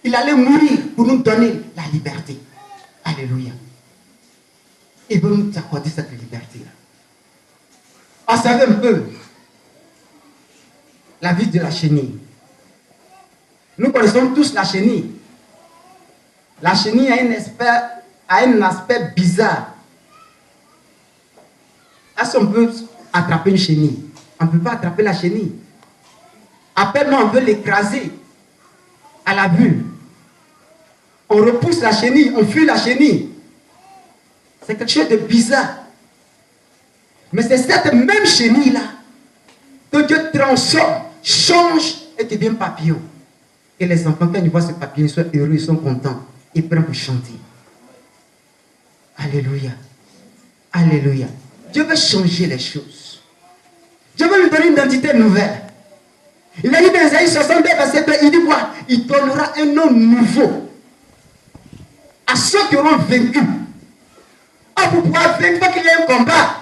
Il allait mourir pour nous donner la liberté. Alléluia. Il veut nous accorder cette liberté-là. Observez un peu la vie de la chenille. Nous connaissons tous la chenille. La chenille a un aspect bizarre. Est-ce qu'on peut attraper une chenille? On ne peut pas attraper la chenille. Appelle-moi, on veut l'écraser à la vue. On repousse la chenille, on fuit la chenille. C'est quelque chose de bizarre. Mais c'est cette même chenille-là que Dieu transforme, change et devient papillon. Et les enfants, quand ils voient ce papillon, ils sont heureux, ils sont contents. Ils prennent pour chanter. Alléluia. Alléluia. Dieu veut changer les choses. Dieu veut nous donner une identité nouvelle. Il a dit dans Isaïe 62, verset 2, il dit quoi? Il donnera un nom nouveau à ceux qui auront vaincu. Ah, pour pouvoir vaincre, il faut qu'il y ait un combat.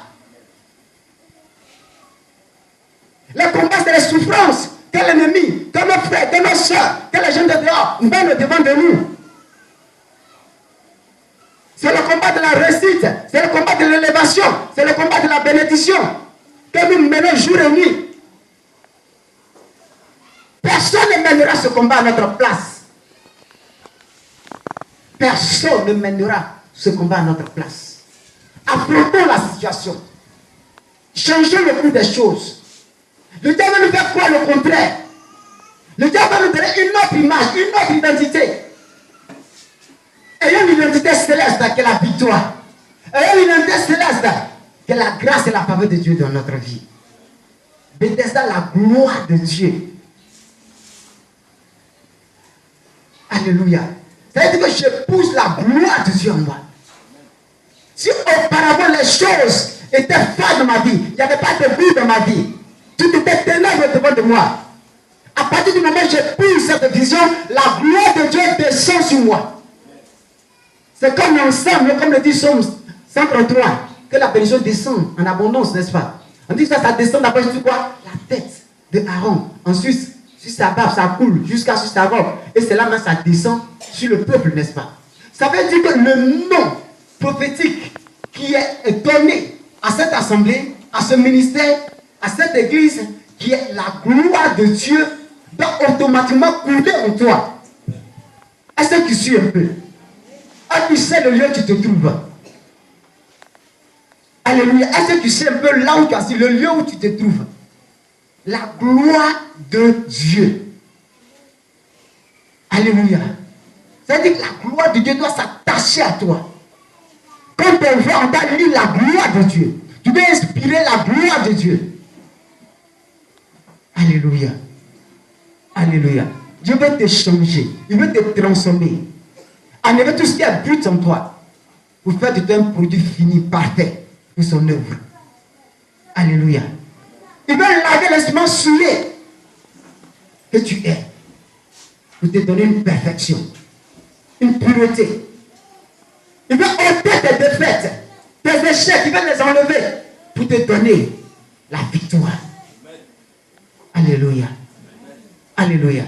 Le combat, c'est les souffrances que l'ennemi, que nos frères, que nos soeurs, que les gens de dehors mènent devant de nous. C'est le combat de la réussite, c'est le combat de l'élévation, c'est le combat de la bénédiction que nous menons jour et nuit. Personne ne mènera ce combat à notre place. Personne ne mènera ce combat à notre place. Affrontons la situation. Changeons le cours des choses. Le diable va nous faire croire le contraire. Le diable va nous donner une autre image, une autre identité. Ayons une identité céleste qui est la victoire. Ayons une identité céleste qui est la grâce et la faveur de Dieu dans notre vie. Bethesda, la gloire de Dieu. Alléluia. Ça veut dire que j'épouse la gloire de Dieu en moi. Si auparavant les choses étaient fades dans ma vie, il n'y avait pas de but dans ma vie, tout était ténèbres devant de moi. À partir du moment où j'épouse cette vision, la gloire de Dieu descend sur moi. C'est comme l'ensemble, comme le dit Psaume 133, que la bénédiction descend en abondance, n'est-ce pas? On dit que ça descend d'après quoi? La tête de Aaron. Ensuite, sur sa barbe, ça coule jusqu'à sur sa robe. Et c'est là même ça descend sur le peuple, n'est-ce pas? Ça veut dire que le nom prophétique qui est donné à cette assemblée, à ce ministère, à cette église, qui est la gloire de Dieu, doit automatiquement couler en toi. Est-ce que tu suis un peu? Est-ce que tu sais le lieu où tu te trouves? Alléluia. Est-ce que tu sais un peu là où tu es, le lieu où tu te trouves? La gloire de Dieu. Alléluia. C'est-à-dire que la gloire de Dieu doit s'attacher à toi. Quand on voit, on t'a lu la gloire de Dieu. Tu dois inspirer la gloire de Dieu. Alléluia. Alléluia. Dieu veut te changer. Il veut te transformer. Enlever tout ce qui est brut en toi. Pour faire de toi un produit fini, parfait, pour son œuvre. Alléluia. Il veut laver l'instrument souillé que tu es. Pour te donner une perfection. Une pureté. Il veut ôter tes défaites, tes échecs, il veut les enlever pour te donner la victoire. Alléluia. Alléluia.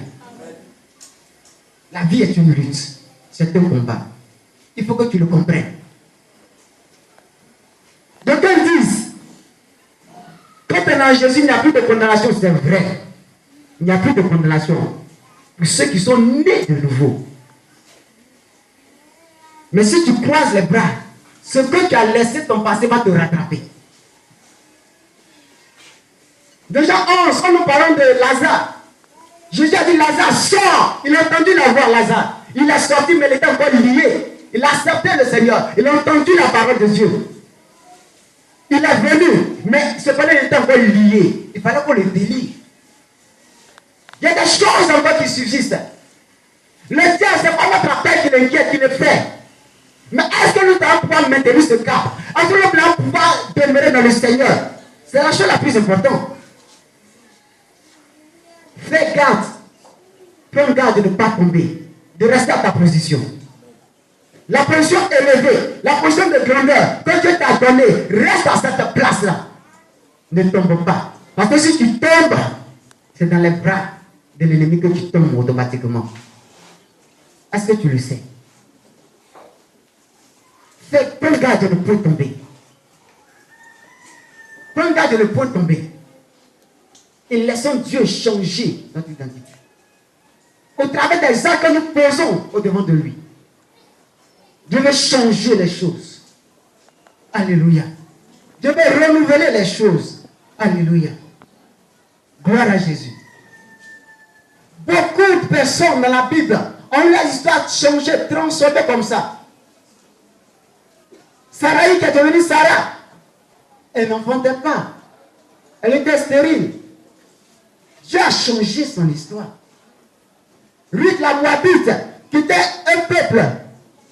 La vie est une lutte. C'est un combat. Il faut que tu le comprennes. D'aucuns disent, quand on est en Jésus, il n'y a plus de condamnation. C'est vrai. Il n'y a plus de condamnation pour ceux qui sont nés de nouveau. Mais si tu croises les bras, ce que tu as laissé ton passé va te rattraper. Déjà 11, quand nous parlons de Lazare, Jésus a dit Lazare, sors. Il a entendu la voix Lazare. Il est sorti, mais il était encore lié. Il a accepté le Seigneur. Il a entendu la parole de Dieu. Il est venu, mais cependant il était encore lié. Il fallait qu'on le délivre. Il y a des choses encore qui subsistent. Le ciel, c'est pas notre appel qui l'inquiète, qui le fait. Mais est-ce que nous allons pouvoir maintenir ce cap? Est-ce que nous allons pouvoir demeurer dans le Seigneur? C'est la chose la plus importante. Fais garde. Prends garde de ne pas tomber. De rester à ta position. La position élevée, la position de grandeur que Dieu t'a donnée, reste à cette place-là. Ne tombe pas. Parce que si tu tombes, c'est dans les bras de l'ennemi que tu tombes automatiquement. Est-ce que tu le sais? Prends garde de ne point tomber. Prends garde de ne point tomber. Et laissons Dieu changer notre identité. Au travers des actes que nous posons au devant de lui. Dieu veut changer les choses. Alléluia. Dieu veut renouveler les choses. Alléluia. Gloire à Jésus. Beaucoup de personnes dans la Bible ont eu l'histoire changée, transformée comme ça. Sarah qui est devenue Sarah, elle n'enfantait pas. Elle était stérile. Dieu a changé son histoire. Ruth la Moabite, qui était un peuple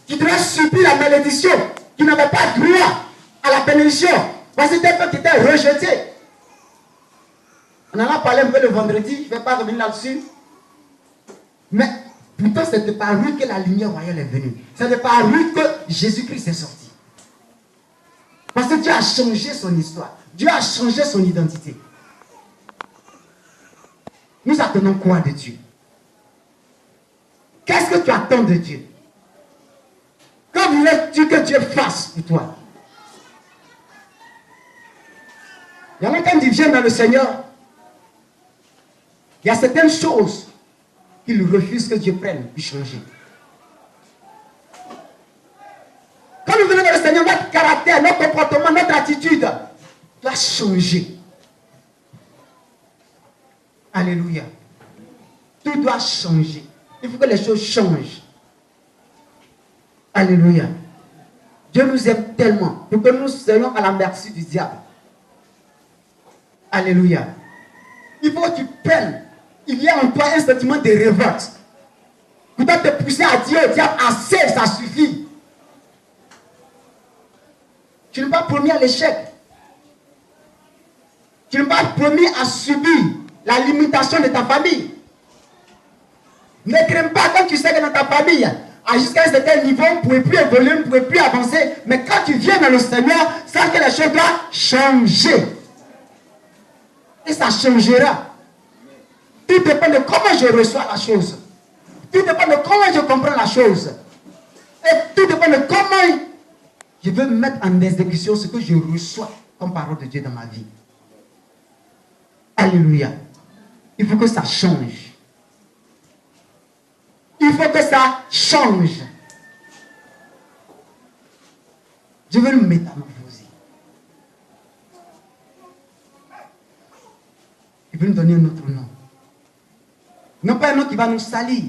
qui devait subir la malédiction, qui n'avait pas droit à la bénédiction, parce que c'était un peuple qui était rejeté. On en a parlé un peu le vendredi, je ne vais pas revenir là-dessus. Mais pourtant, c'était par Ruth que la lumière royale est venue. C'était par Ruth que Jésus-Christ est sorti. Parce que Dieu a changé son histoire. Dieu a changé son identité. Nous attendons quoi de Dieu? Qu'est-ce que tu attends de Dieu? Que voulais-tu que Dieu fasse pour toi? Il y en a quand ils viennent dans le Seigneur, il y a certaines choses qu'ils refusent que Dieu prenne pour changer. Quand nous venons dans le Seigneur, notre caractère, notre comportement, notre attitude doit changer. Alléluia. Tout doit changer. Il faut que les choses changent. Alléluia. Dieu nous aime tellement pour que nous soyons à la merci du diable. Alléluia. Il faut que tu peines. Il y a en toi un sentiment de révolte. Pour te pousser à dire au diable, assez, ça suffit. Tu n'es pas promis à l'échec. Tu n'es pas promis à subir la limitation de ta famille. Ne crains pas quand tu sais que dans ta famille, jusqu'à un certain niveau, vous ne pouvez plus évoluer, vous ne pouvez plus avancer. Mais quand tu viens dans le Seigneur, sache que les choses doivent changer. Et ça changera. Tout dépend de comment je reçois la chose. Tout dépend de comment je comprends la chose. Et tout dépend de comment je veux mettre en exécution ce que je reçois comme parole de Dieu dans ma vie. Alléluia. Il faut que ça change. Il faut que ça change. Je veux le métamorphoser. Il veut nous donner un autre nom. Non pas un nom qui va nous salir.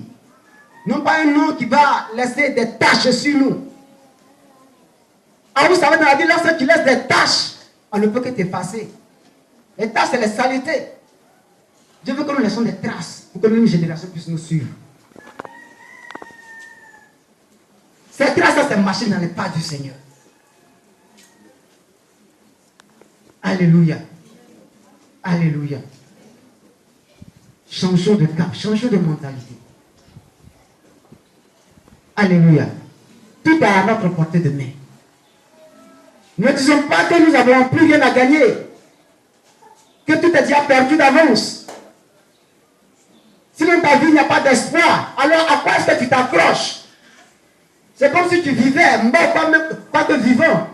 Non pas un nom qui va laisser des taches sur nous. Ah, vous savez, dans la vie, lorsque tu laisses des taches, on ne peut que t'effacer. Les taches, c'est les saletés. Dieu veut que nous laissons des traces pour que une génération puisse nous suivre. Ces traces, c'est marcher dans les pas du Seigneur. Alléluia. Alléluia. Changeons de cap, changeons de mentalité. Alléluia. Tout est à notre portée de main. Ne disons pas que nous n'avons plus rien à gagner. Que tout est déjà perdu d'avance. Si dans ta vie il n'y a pas d'espoir, alors à quoi est-ce que tu t'accroches? C'est comme si tu vivais mort, pas que vivant.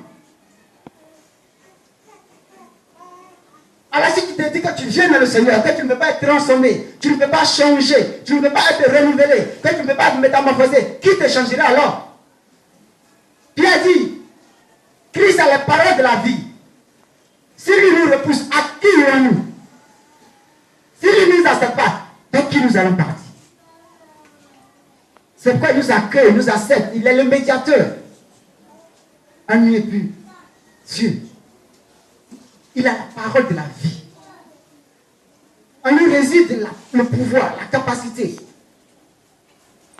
Alors si tu te dis que tu viens dans le Seigneur, que tu ne peux pas être transformé, tu ne peux pas changer, tu ne peux pas être renouvelé, que tu ne peux pas te métamorphoser, qui te changera alors? Pierre dit, Christ a les paroles de la vie. Si lui nous repousse, à qui irons-nous? Si lui ne nous accepte pas, de qui nous allons partir? C'est pourquoi il nous accueille, il nous accepte. Il est le médiateur. Un mieux plus. Dieu. Il a la parole de la vie. En lui réside le pouvoir, la capacité.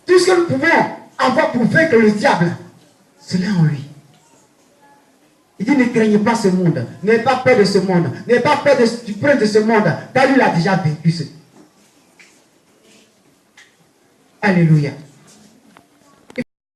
Tout ce que nous pouvons avoir pour vaincre le diable, c'est là en lui. Il dit, ne craignez pas ce monde. N'ayez pas peur de ce monde. N'ayez pas peur du prince de ce monde. Car lui, il a déjà vaincu. Alléluia.